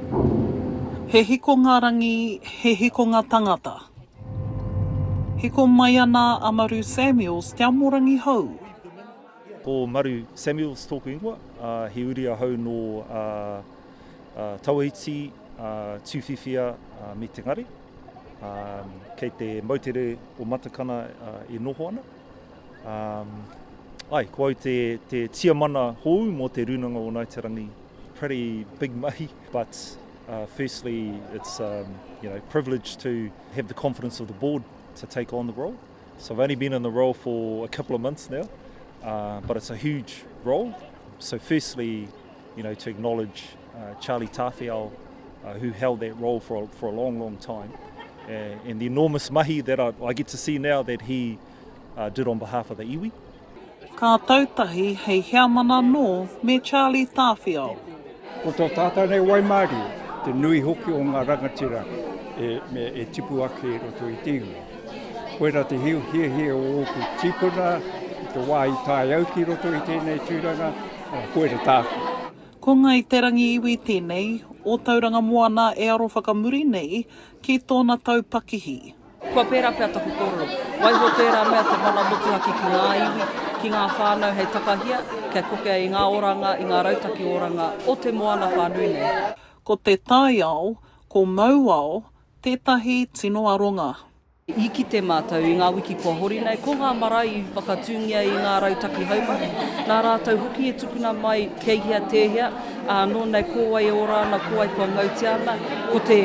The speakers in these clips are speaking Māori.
He hiko ngā rangi, he hiko ngā tangata. Hiko mai ana a Maru Samuels, te amorangi hau. Ko Maru Samuels tōku ingoa, he uri a hau no tauhiti, tūwhiwhia me te ngare. Kei te mautere o Matakana e noho ana. Ko au te tia mana hou mō te runanga o Ngāi Te Rangi. Pretty big mahi, but firstly, it's privileged to have the confidence of the board to take on the role. So I've only been in the role for a couple of months now, but it's a huge role. So firstly, to acknowledge Charlie Tawhiao, who held that role for a long, long time, and the enormous mahi that I get to see now that he did on behalf of the iwi. Ka tautahi hei hea mana no me Charlie Tawhiao. Ko tō tātou nei Waimāori, te nui hoki o ngā rangatira e tipu ake i roto i tīngu. Koera te hiu hia o oku tipuna, te wā i tāi au ki roto i tēnei tūranga, koera tāku. Ko Ngāi Te Rangi iwi tēnei, o tauranga moana e aro whakamuri nei ki tōna taupakihi. Kua pērā pēr taku kōrero. Waiho tērā mea te mana motu haki ki ngā iwi, ki ngā whānau hei takahia, kia koke i ngā oranga, i ngā rautaki oranga, o te moana whānui nei. Ko te taiao, ko Mauao, tētahi tino aronga. I ki te mātou i ngā wiki kua hori nei, ko ngā marae i whakatūngia i ngā rautaki haumare. Nā rātou hoki e tukuna mai keihia tēhia, nō nei kōwai e orana, kōwai kua ngauti ana, ko te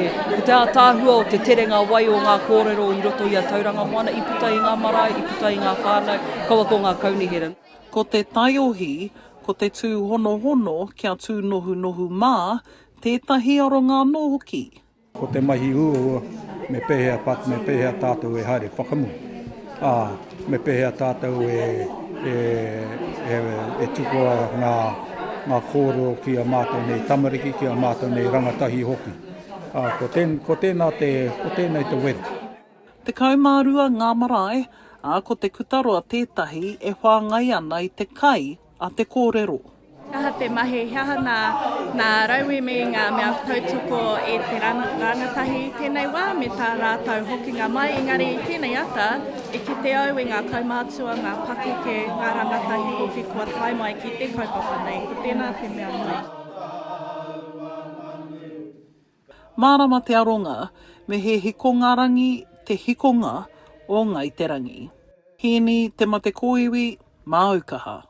ātāhua o te terenga wai o ngā kōrero i roto i a tauranga moana, i puta i ngā marae, i puta i ngā whānau, kaua ko ngā kaunihera. Ko te taiohi, ko te tū hono hono, kia tū nohu nohu mā, tētahi aronga anō hoki. Ko te mahi ua, me pehea pat, me pehea tātou e haere whakamu. Me pehea tātou e tukoa ngā kōrero ki a mātou nei tamariki, ki a mātou nei rangatahi hoki. Ko tēnei te weru. Te kaumārua ngā marae, ko te kutaroa tētahi e whāngai ana i te kai a te kōrero. Aha te mahi, haha nā rauwi me ngā mea tautoko e te rangatahi tēnei wā, me tā rātau hoki ngā mai, engari tēnei ata, e ki te au e ngā kaumātua, ngā pakeke, ngā rangatahi hoki kua tai mai ki te kaupapa nei, ko tēnā te mea mai. Mārama te aronga, me he hikonga rangi, te hikonga o Ngāi Te Rangi. Hini te mate kōiwi, mā Aukaha.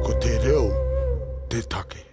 Ko te reo, te take.